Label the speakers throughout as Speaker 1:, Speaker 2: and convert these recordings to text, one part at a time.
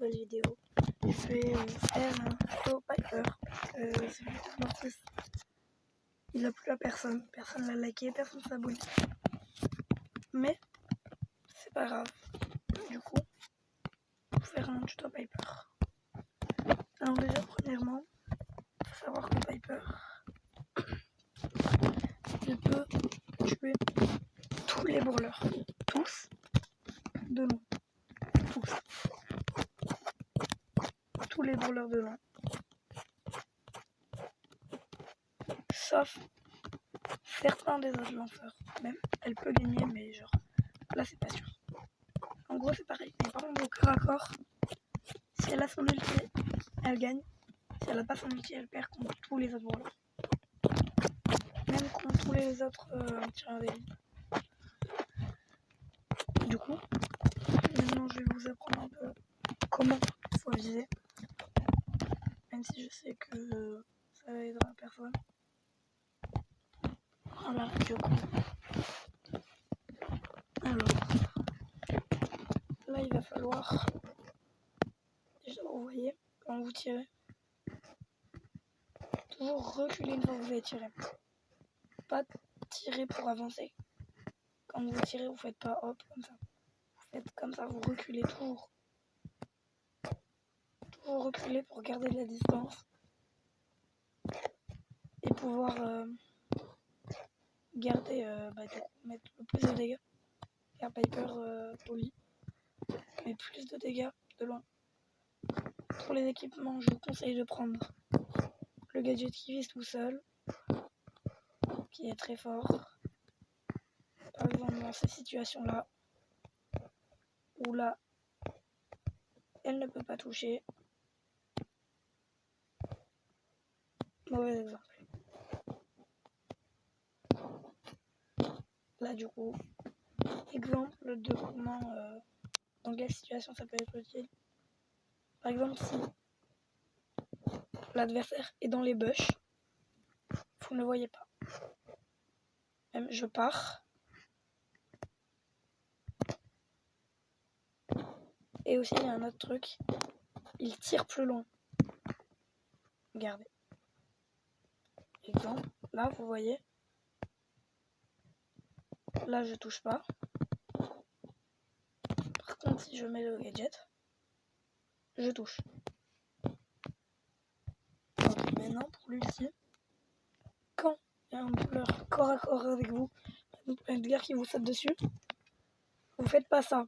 Speaker 1: nouvelle vidéo. Je vais faire un photo Piper. C'est le mortis. Il a plu à personne. Personne l'a liké, personne s'est abonné. Mais c'est pas grave. Du coup, je vais faire un tuto Piper. Alors déjà, premièrement, il faut savoir que Piper, il peut tuer tous les brawlers. Tous. De loin. Tous. Tous les brawlers de loin. Sauf certains des autres lanceurs. Même, elle peut gagner, mais genre, là c'est pas sûr. En gros, c'est pareil. Mais par contre, au corps à corps, si elle a son ulti, elle gagne. Si elle a pas son ulti, elle perd contre tous les autres brawlers. Même contre tous les autres tireurs d'élite. Du coup, maintenant je vais vous apprendre un peu comment il faut viser. Même si je sais que ça aidera personne. Voilà, du coup. Alors, là il va falloir, déjà vous voyez, quand vous tirez, toujours reculer une fois que vous avez tiré. Pas tirer pour avancer. Quand vous tirez, vous faites pas hop comme ça. Vous faites comme ça, vous reculez toujours. Toujours reculer pour garder la distance. Et pouvoir garder, du coup, mettre le plus de dégâts. Car Piper poli. Mais plus de dégâts de loin. Pour les équipements, je vous conseille de prendre le gadget qui vise tout seul. Qui est très fort. Par exemple, dans cette situation-là. Où là, elle ne peut pas toucher. Mauvais exemple. Là, du coup, exemple de comment, dans quelle situation ça peut être utile. Par exemple, si l'adversaire est dans les bush, vous ne le voyez pas. Même je pars. Et aussi, il y a un autre truc. Il tire plus loin. Regardez. Exemple, là, vous voyez. Là, je touche pas. Par contre, si je mets le gadget, je touche. Donc, maintenant, pour l'ulti, quand il y a un brawler corps à corps avec vous, un Edgar qui vous saute dessus, vous faites pas ça.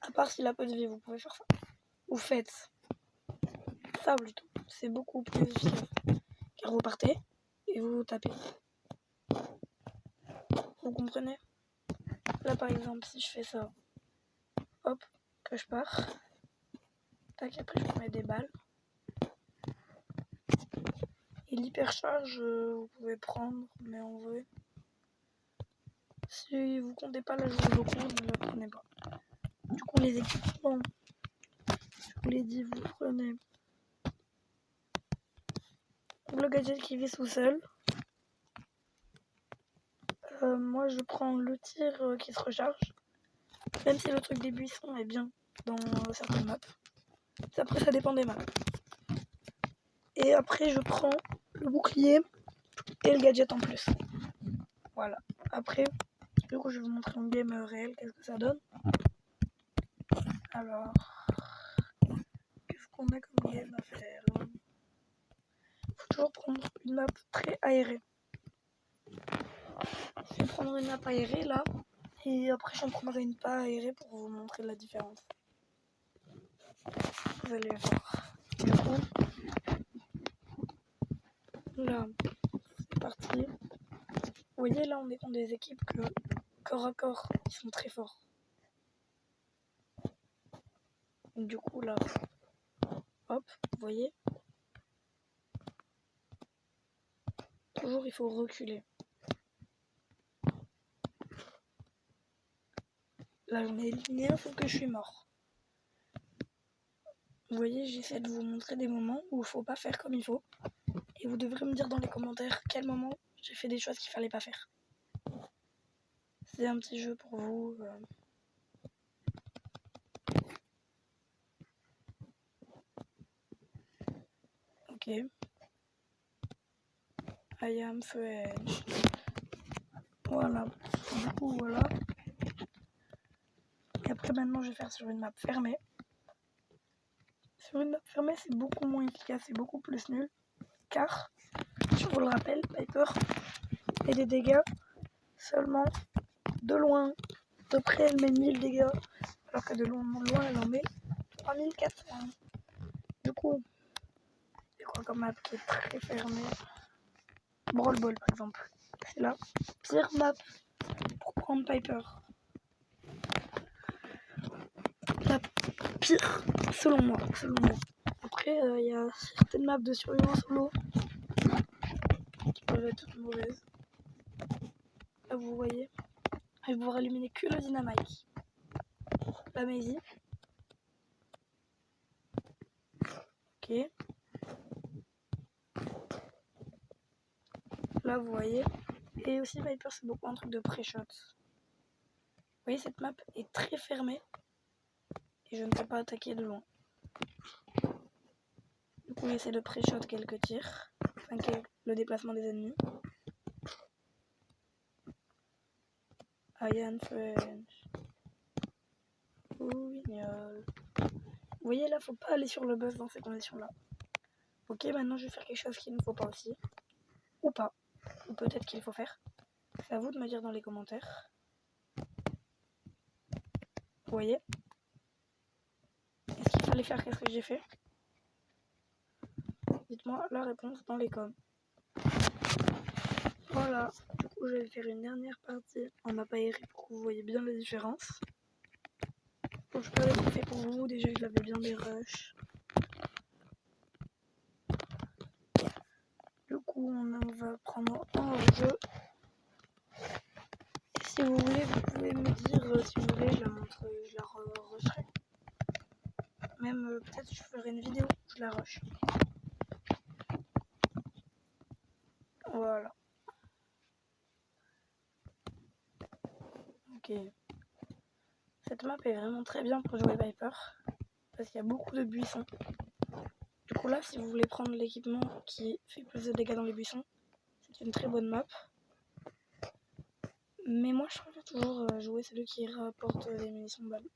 Speaker 1: À part s'il a peu de vie, vous pouvez faire ça. Vous faites ça plutôt. C'est beaucoup plus efficace. Car vous partez et vous tapez. Vous comprenez? Là par exemple, si je fais ça, hop, que je pars, tac, après je mets des balles. Et l'hypercharge, vous pouvez prendre, mais en vrai, si vous comptez pas la jouer beaucoup, ne la prenez pas. Du coup, les équipements, je vous l'ai dit, vous prenez le gadget qui vise tout seul. Moi, je prends le tir qui se recharge. Même si le truc des buissons est bien dans certaines maps. Après, ça dépend des maps. Et après, je prends le bouclier et le gadget en plus. Voilà. Après, du coup, je vais vous montrer en game réel qu'est-ce que ça donne. Alors, qu'est-ce qu'on a comme game à faire? Faut toujours prendre une map très aérée. Je vais prendre une map aérée là. Et après, j'en prendrai une pas aérée pour vous montrer la différence. Vous allez voir. Du coup, là, c'est parti. Vous voyez, là, on est contre des équipes que, corps à corps, ils sont très forts. Du coup, là, hop, vous voyez. Toujours, il faut reculer. Là, j'en ai éliminé un, sauf que je suis mort. Vous voyez, j'essaie de vous montrer des moments où il faut pas faire comme il faut. Et vous devrez me dire dans les commentaires quel moment j'ai fait des choses qu'il fallait pas faire. C'est un petit jeu pour vous. I am French. Voilà. Du coup, voilà. Et après, maintenant, je vais faire sur une map fermée. Sur une map fermée, c'est beaucoup moins efficace et beaucoup plus nul. Car, je vous le rappelle, Piper fait des dégâts seulement de loin. De près, elle met 1000 dégâts. Alors que de loin, elle en met 3400. Du coup, c'est quoi comme map qui est très fermée? Brawl Ball, par exemple. C'est la pire map pour prendre Piper. La pire, selon moi. Après, il y a certaines maps de survivance solo qui peuvent être toutes mauvaises. Là, vous voyez, je vais pouvoir éliminer que le Dynamite. La Maisie. Ok. Là, vous voyez. Et aussi, Viper, c'est beaucoup un truc de pré-shot. Vous voyez, cette map est très fermée. Et je ne peux pas attaquer de loin. Du coup, j'essaie de pré-shot quelques tirs. Enfin, le déplacement des ennemis. Ian French. Ouignol. Vous voyez, là, faut pas aller sur le buzz dans ces conditions-là. Ok, maintenant, je vais faire quelque chose qu'il ne faut pas aussi. Ou pas. Ou peut-être qu'il faut faire. C'est à vous de me dire dans les commentaires. Vous voyez? Est-ce qu'il fallait faire qu'est-ce que j'ai fait? Dites-moi la réponse dans les coms. Voilà. Du coup, je vais faire une dernière partie en map aérée pour que vous voyez bien la différence. Bon, je peux l'avais fait pour vous. Déjà, je l'avais bien des rushs. Du coup, on va prendre un jeu. Et si vous voulez, vous pouvez me dire si vous voulez, je la montre, je la rusherai. Même peut-être je ferai une vidéo, je la rush. Voilà. Ok. Cette map est vraiment très bien pour jouer Viper. Parce qu'il y a beaucoup de buissons. Du coup là, si vous voulez prendre l'équipement qui fait plus de dégâts dans les buissons, c'est une très bonne map. Mais moi, je préfère toujours jouer celui qui rapporte des munitions de balles.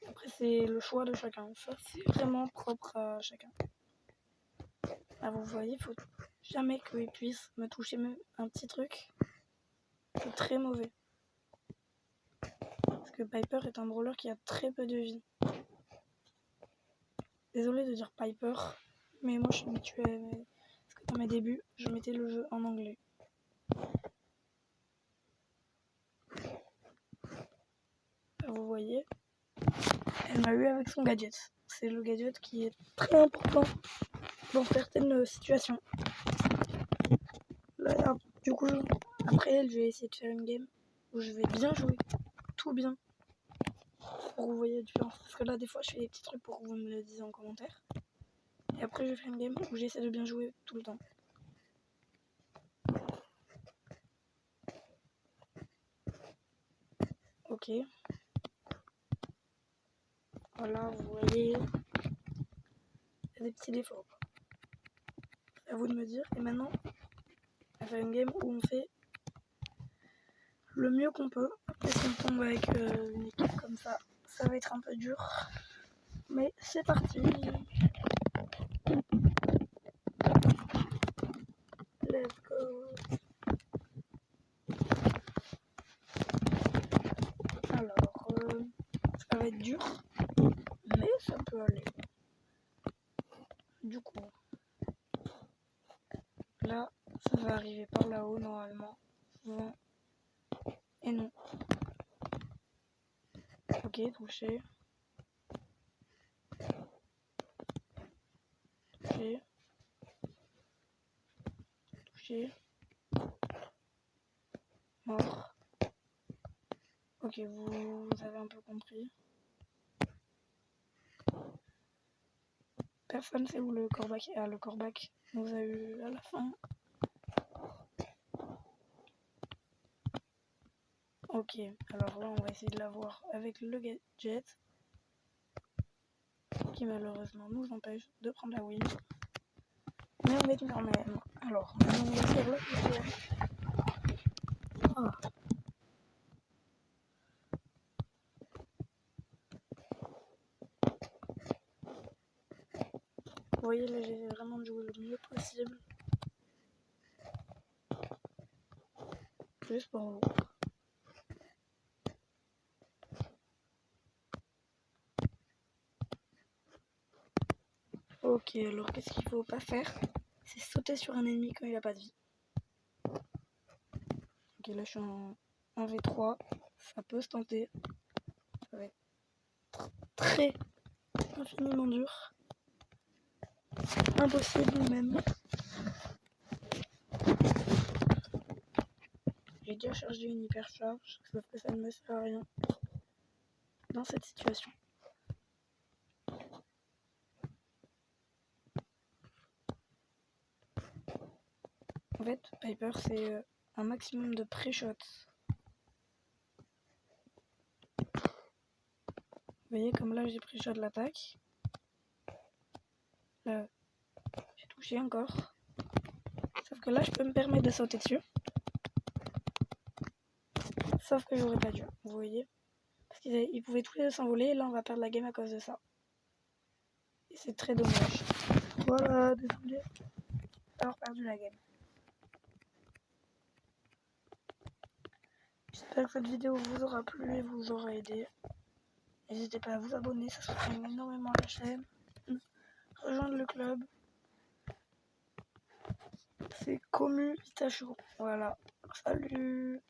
Speaker 1: Après, c'est le choix de chacun. Ça, c'est vraiment propre à chacun. Là, vous voyez, il faut jamais qu'il puisse me toucher même un petit truc. C'est très mauvais. Parce que Piper est un brawler qui a très peu de vie. Désolée de dire Piper, mais moi je suis habituée. Parce que dans mes débuts, je mettais le jeu en anglais. Là, vous voyez, elle m'a eu avec son gadget. C'est le gadget qui est très important dans certaines situations. Là, du coup, après elle, je vais essayer de faire une game où je vais bien jouer, tout bien, pour que vous voyez la différence. Parce que là, des fois, je fais des petits trucs pour que vous me le disiez en commentaire. Et après, je vais faire une game où j'essaie de bien jouer tout le temps. Ok. Voilà, vous voyez, il y a des petits défauts. C'est à vous de me dire. Et maintenant, on va faire une game où on fait le mieux qu'on peut. Après, si on tombe avec une équipe comme ça, ça va être un peu dur. Mais c'est parti. Let's go. Alors, ça va être dur, mais ça peut aller. Du coup, là, ça va arriver par là-haut normalement. Souvent. Et non. Ok, touché. Touché. Touché. Mort. Ok, vous avez un peu compris. Personne sait où le corbac est. Ah, le corbac nous a eu à la fin. Ok, alors là, on va essayer de l'avoir avec le gadget. Qui malheureusement nous empêche de prendre la win. Mais on va être quand même. Alors, maintenant on va faire le deuxième. Ah. Vous voyez, là j'ai vraiment joué le mieux possible. Juste pour vous. Ok, alors qu'est-ce qu'il faut pas faire? C'est sauter sur un ennemi quand il a pas de vie. Ok, là je suis en 1v3. Ça peut se tenter. Ça va être très infiniment dur. Impossible même. J'ai déjà chargé une hypercharge, sauf que ça ne me sert à rien dans cette situation. En fait, Piper, c'est un maximum de pré-shots. Vous voyez, comme là, j'ai pré-shot l'attaque. Là, j'ai touché encore. Sauf que là, je peux me permettre de sauter dessus. Sauf que j'aurais pas dû, vous voyez. Parce qu'ils pouvaient tous les deux s'envoler, et là, on va perdre la game à cause de ça. Et c'est très dommage. Voilà, désolé d'avoir perdu la game. J'espère que cette vidéo vous aura plu et vous aura aidé. N'hésitez pas à vous abonner, ça soutient énormément la chaîne. Rejoindre le club. C'est Commu Pitacho. Voilà. Salut.